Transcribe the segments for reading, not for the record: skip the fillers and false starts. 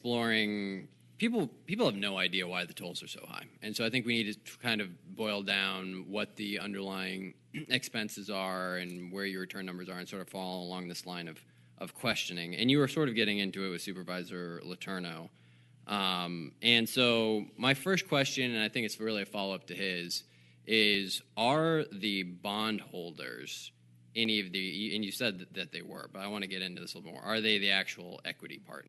exploring. People have no idea why the tolls are so high, and so I think we need to kind of boil down what the underlying expenses are and where your return numbers are, and sort of follow along this line of questioning. And you were sort of getting into it with Supervisor Letourneau. And so my first question, and I think it's really a follow-up to his, is are the bondholders any of the, and you said that they were, but I want to get into this a little more, are they the actual equity partners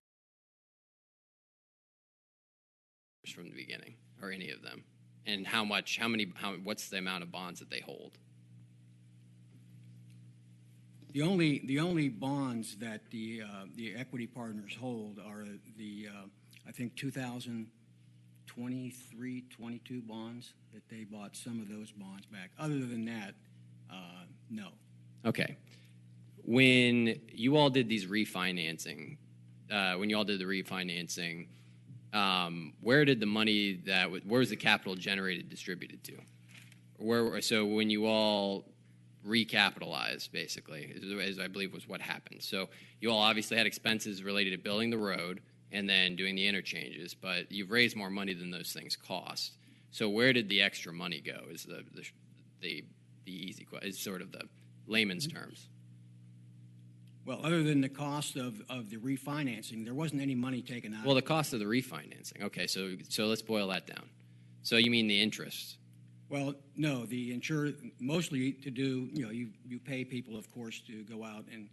from the beginning, or any of them? And what's the amount of bonds that they hold? The only bonds that the equity partners hold are the I think 2023, 22 bonds that they bought some of those bonds back. Other than that, no. Okay. When you all did these refinancing, where did the money where was the capital generated distributed to? So when you all recapitalized, basically, as I believe was what happened. So you all obviously had expenses related to building the road and then doing the interchanges, but you've raised more money than those things cost. So where did the extra money go? Is the easy question, is sort of the layman's terms. Well, other than the cost of the refinancing, there wasn't any money taken out. Well, the cost of the refinancing. Okay, so let's boil that down. So you mean the interest? Well, no, the insurer mostly to do, you pay people, of course, to go out and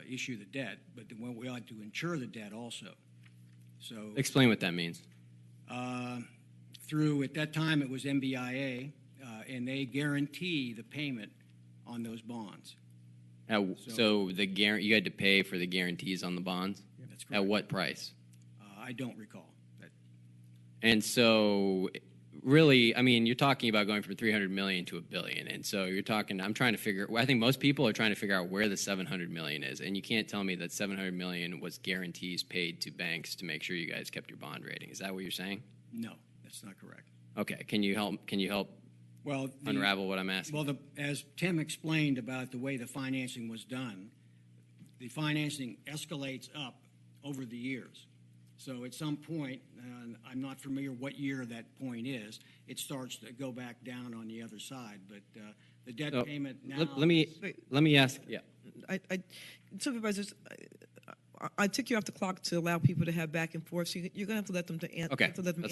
issue the debt, but we ought to insure the debt also. So explain what that means. Through, at that time, it was MBIA, and they guarantee the payment on those bonds. So you had to pay for the guarantees on the bonds? Yeah, that's correct. At what price? I don't recall. And so, really, I mean, you're talking about going from $300 million to $1 billion, and so I think most people are trying to figure out where the $700 million is, and you can't tell me that $700 million was guarantees paid to banks to make sure you guys kept your bond rating. Is that what you're saying? No, that's not correct. Okay, can you help unravel what I'm asking? Well, as Tim explained about the way the financing was done, the financing escalates up over the years. So at some point, and I'm not familiar what year that point is, it starts to go back down on the other side. But the debt payment now. Let me ask. Yeah, Supervisors, I took you off the clock to allow people to have back and forth. So you're going to have to let them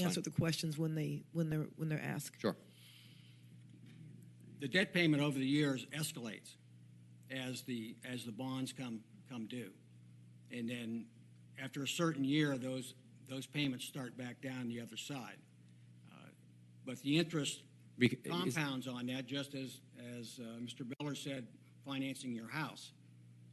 answer the questions when they're asked. Sure. The debt payment over the years escalates as the bonds come due, and then after a certain year, those payments start back down the other side. But the interest compounds on that, just as Mr. Beller said, financing your house.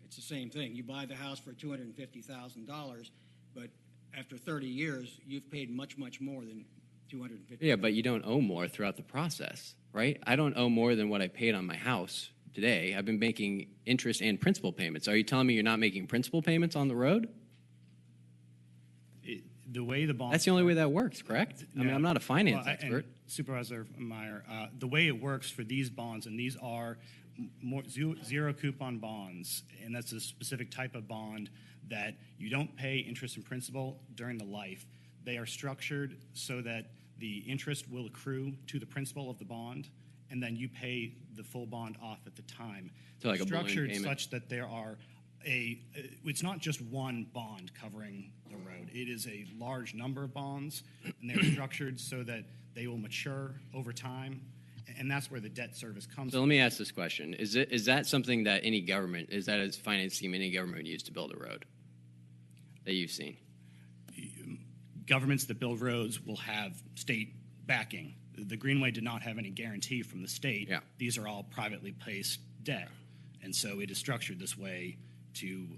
It's the same thing. You buy the house for $250,000, but after 30 years, you've paid much more than $250,000. Yeah, but you don't owe more throughout the process, right? I don't owe more than what I paid on my house today. I've been making interest and principal payments. Are you telling me you're not making principal payments on the road? The way the bond. That's the only way that works, correct? No. I mean, I'm not a finance expert. Supervisor Meyer, the way it works for these bonds, and these are zero coupon bonds, and that's a specific type of bond that you don't pay interest and principal during the life. They are structured so that the interest will accrue to the principal of the bond, and then you pay the full bond off at the time. So like a balloon structured payment. Such that there are it's not just one bond covering the road. It is a large number of bonds, and they're structured so that they will mature over time, and that's where the debt service comes So from. let me ask this question. Is that something that is that a finance scheme any government would use to build a road that you've seen? Governments that build roads will have state backing. The Greenway did not have any guarantee from the state. Yeah. These are all privately placed debt, and so it is structured this way to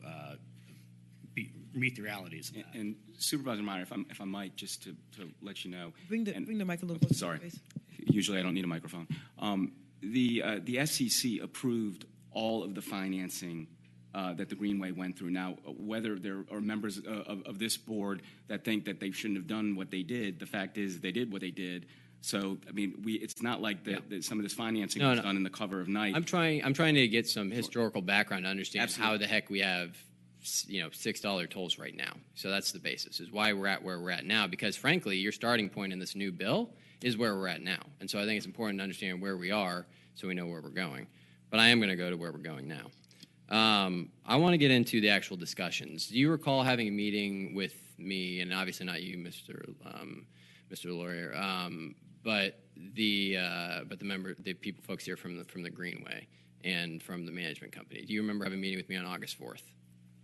meet the realities. And Supervisor Meyer, if I might, just to let you know. Bring the mic a little closer. Sorry. Please. Usually I don't need a microphone. The SEC approved all of the financing that the Greenway went through. Now, whether there are members of this board that think that they shouldn't have done what they did, the fact is they did what they did. So, I mean, it's not like that some of this financing was done in the cover of night. I'm trying to get some historical background to understand how the heck we have $6 tolls right now. So that's the basis, is why we're at where we're at now, because frankly, your starting point in this new bill is where we're at now. And so I think it's important to understand where we are so we know where we're going. But I am going to go to where we're going now. I want to get into the actual discussions. Do you recall having a meeting with me, and obviously not you, Mr. Lawyer, but the people, folks here from the Greenway and from the management company? Do you remember having a meeting with me on August 4th?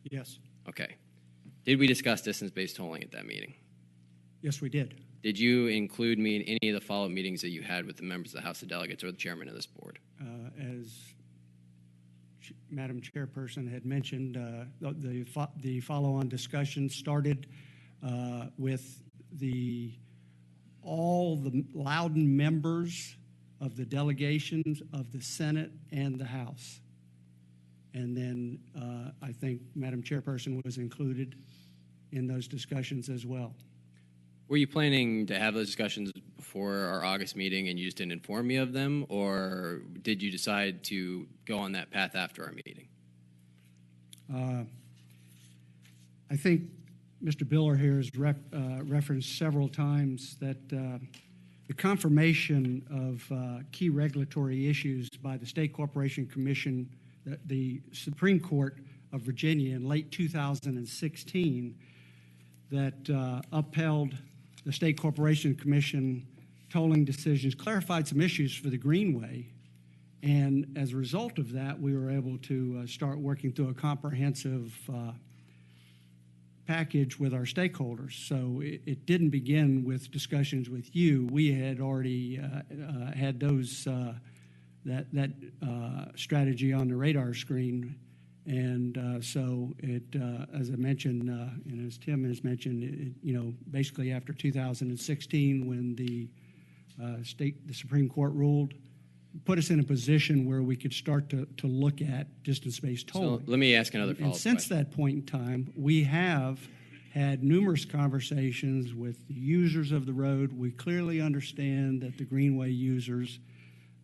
Yes. Okay. Did we discuss distance-based tolling at that meeting? Yes, we did. Did you include me in any of the follow-up meetings that you had with the members of the House of Delegates or the chairman of this board? As Madam Chairperson had mentioned, the follow-on discussion started with all the Loudoun members of the delegations of the Senate and the House. And then I think Madam Chairperson was included in those discussions as well. Were you planning to have those discussions before our August meeting and you just didn't inform me of them, or did you decide to go on that path after our meeting? I think Mr. Biller here has referenced several times that the confirmation of key regulatory issues by the State Corporation Commission, the Supreme Court of Virginia in late 2016, that upheld the State Corporation Commission tolling decisions, clarified some issues for the Greenway, and as a result of that, we were able to start working through a comprehensive package with our stakeholders. So it didn't begin with discussions with you. We had already had those that strategy on the radar screen. And so it, as I mentioned, and as Tim has mentioned, basically after 2016, when the Supreme Court ruled, put us in a position where we could start to look at distance-based tolling. So let me ask another follow-up question. And since that point in time, we have had numerous conversations with the users of the road. We clearly understand that the Greenway users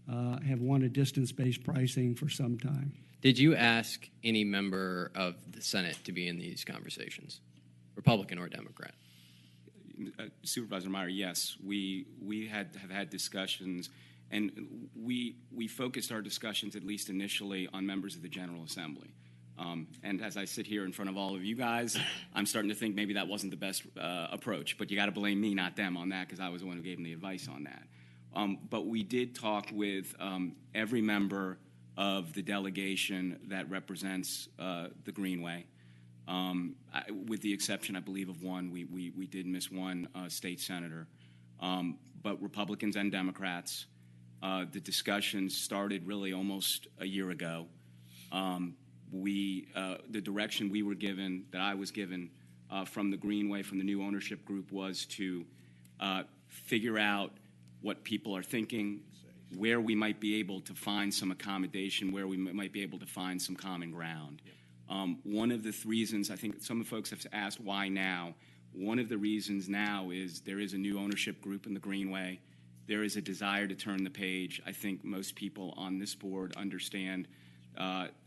have wanted distance-based pricing for some time. Did you ask any member of the Senate to be in these conversations, Republican or Democrat? Supervisor Meyer, yes. We have had discussions, and we focused our discussions, at least initially, on members of the General Assembly. And as I sit here in front of all of you guys, I'm starting to think maybe that wasn't the best approach. But you got to blame me, not them, on that, because I was the one who gave them the advice on that. But we did talk with every member of the delegation that represents the Greenway, with the exception, I believe, of one. We did miss one state senator. But Republicans and Democrats, the discussions started really almost a year ago. The direction we were given, that I was given from the Greenway, from the new ownership group, was to figure out what people are thinking, where we might be able to find some accommodation, where we might be able to find some common ground. One of the reasons, I think some folks have asked why now. One of the reasons now is there is a new ownership group in the Greenway. There is a desire to turn the page. I think most people on this board understand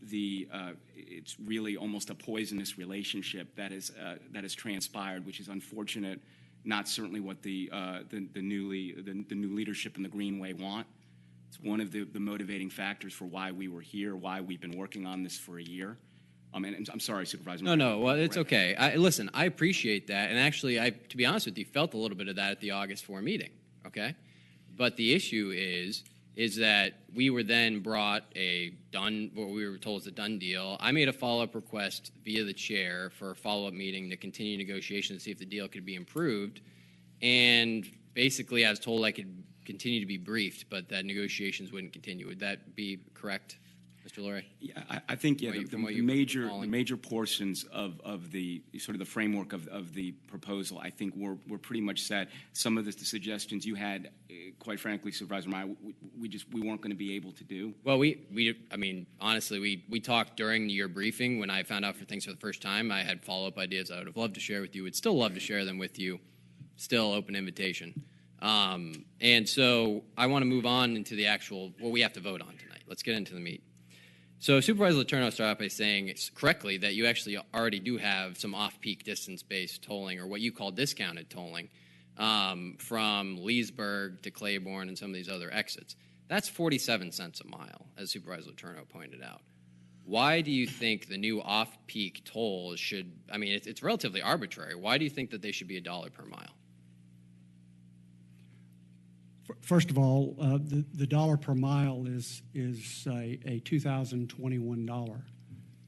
it's really almost a poisonous relationship that has transpired, which is unfortunate. Not certainly what the new leadership in the Greenway want. It's one of the motivating factors for why we were here, why we've been working on this for a year. And I'm sorry, Supervisor. No. Well, it's okay. Listen, I appreciate that, and actually, to be honest with you, felt a little bit of that at the August 4 meeting. Okay, but the issue is that we were then brought what we were told was a done deal. I made a follow-up request via the chair for a follow-up meeting to continue negotiations to see if the deal could be improved. And basically, I was told I could continue to be briefed, but that negotiations wouldn't continue. Would that be correct, Mr. Lurie? Yeah, I think the major portions of the sort of the framework of the proposal, I think we're pretty much set. Some of the suggestions you had, quite frankly, Supervisor Meyer, we weren't going to be able to do. Well, honestly, we talked during your briefing when I found out for things for the first time. I had follow-up ideas I would have loved to share with you. Would still love to share them with you. Still open invitation. And so I want to move on into the actual what we have to vote on tonight. Let's get into the meat. So Supervisor Letourneau started out by saying correctly that you actually already do have some off-peak distance-based tolling, or what you call discounted tolling, from Leesburg to Claiborne and some of these other exits. That's 47 cents a mile, as Supervisor Letourneau pointed out. Why do you think the new off-peak tolls should, I mean, it's relatively arbitrary. Why do you think that they should be $1 per mile? First of all, the dollar per mile is a 2021 dollar.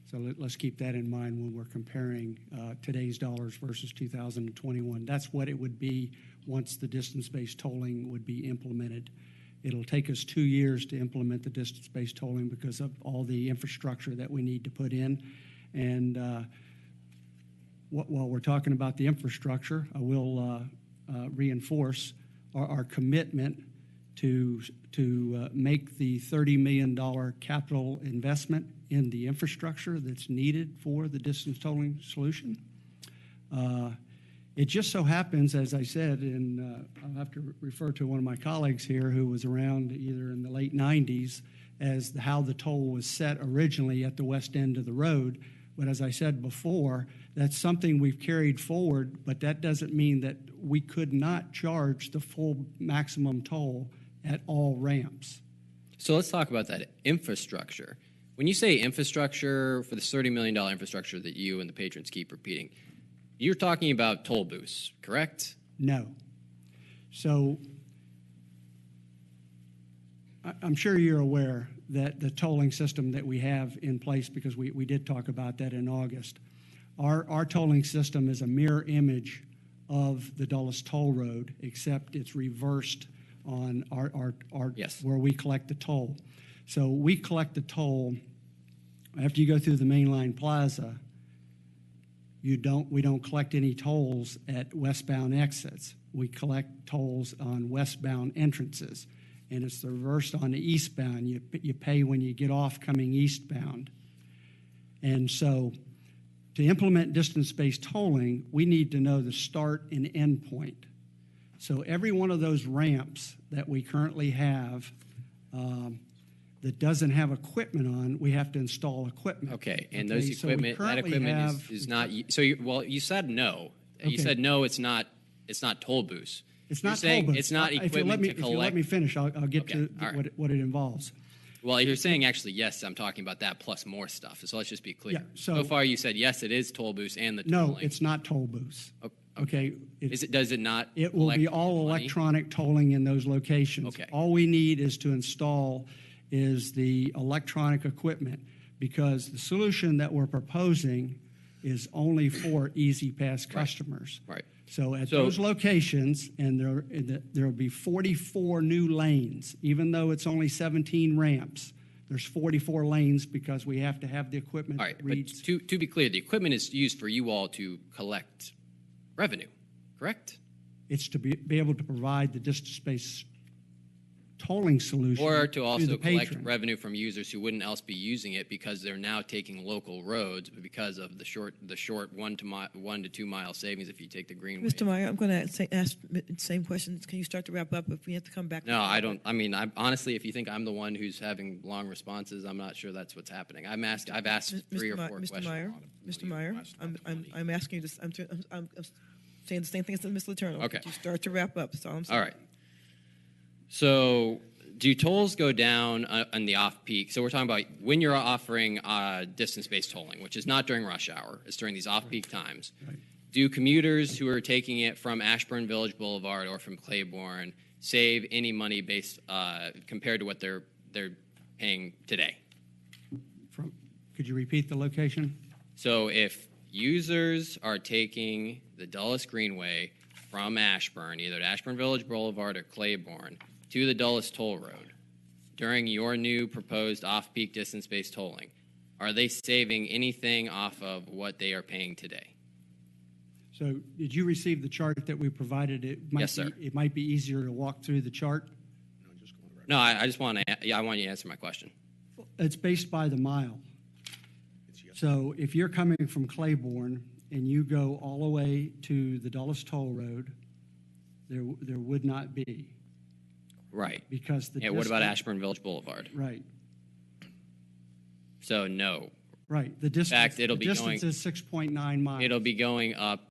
So let's keep that in mind when we're comparing today's dollars versus 2021. That's what it would be once the distance-based tolling would be implemented. It'll take us 2 years to implement the distance-based tolling because of all the infrastructure that we need to put in. And while we're talking about the infrastructure, I will reinforce our commitment to make the $30 million capital investment in the infrastructure that's needed for the distance tolling solution. It just so happens, as I said, and I'll have to refer to one of my colleagues here who was around either in the late 90s as how the toll was set originally at the west end of the road. But as I said before, that's something we've carried forward, but that doesn't mean that we could not charge the full maximum toll at all ramps. So let's talk about that infrastructure. When you say infrastructure for this $30 million infrastructure that you and the patrons keep repeating, you're talking about toll booths, correct? No. So I'm sure you're aware that the tolling system that we have in place, because we did talk about that in August, our tolling system is a mirror image of the Dulles Toll Road, except it's reversed on our Yes. where we collect the toll. So we collect the toll after you go through the mainline plaza. We don't collect any tolls at westbound exits. We collect tolls on westbound entrances, and it's the reverse on the eastbound. You pay when you get off coming eastbound. And so to implement distance-based tolling, we need to know the start and end point. So every one of those ramps that we currently have that doesn't have equipment on, we have to install equipment. Okay, and Okay, those so we equipment, that currently equipment have- is not. So you said no. You Okay. said no. It's not toll booths. It's You're not saying toll booths. it's not If you equipment to If you let collect. me finish, I'll get Okay, to all right. what it involves. Well, you're saying actually yes. I'm talking about that plus more stuff. So let's just be clear. Yeah, so- far, you said yes. It is toll booths and the No, tolling. it's not toll booths. Okay. Does it not? It will collect be all money? electronic tolling in those locations. Okay. All we need is to install is the electronic equipment, because the solution that we're proposing is only for Easy Pass customers. Right. So at So- those locations, and there will be 44 new lanes, even though it's only 17 ramps. There's 44 lanes because we have to have the equipment All right, that but reads. to be clear, the equipment is used for you all to collect revenue, correct? It's to be able to provide the distance-based tolling solution Or to also the collect patron. revenue from users who wouldn't else be using it because they're now taking local roads, but because of the short 1 to 2 mile savings if you take the Greenway. Mr. Meyer, I'm going to ask the same questions. Can you start to wrap up if we have to come back? No, I don't. I mean, honestly, if you think I'm the one who's having long responses, I'm not sure that's what's happening. I've asked three or four questions. Mr. Meyer, I'm asking you this. I'm saying the same thing as Ms. Letourneau. Okay. Could you start to wrap up? That's all I'm saying. All right. So, do tolls go down on the off-peak? So we're talking about when you're offering distance-based tolling, which is not during rush hour. It's during these off-peak times. Right. Do commuters who are taking it from Ashburn Village Boulevard or from Claiborne save any money based compared to what they're paying today? Could you repeat the location? So if users are taking the Dulles Greenway from Ashburn, either to Ashburn Village Boulevard or Claiborne, to the Dulles Toll Road during your new proposed off-peak distance-based tolling, are they saving anything off of what they are paying today? So did you receive the chart that we provided? Yes, sir. It might be easier to walk through the chart. No, I just want to. Yeah, I want you to answer my question. It's based by the mile. So if you're coming from Claiborne and you go all the way to the Dulles Toll Road, there would not be. Right. Because the Yeah. What about distance- Ashburn Village Boulevard? Right. So no. Right, the distance, fact, it'll the be distance going- is 6.9 miles. It'll be going up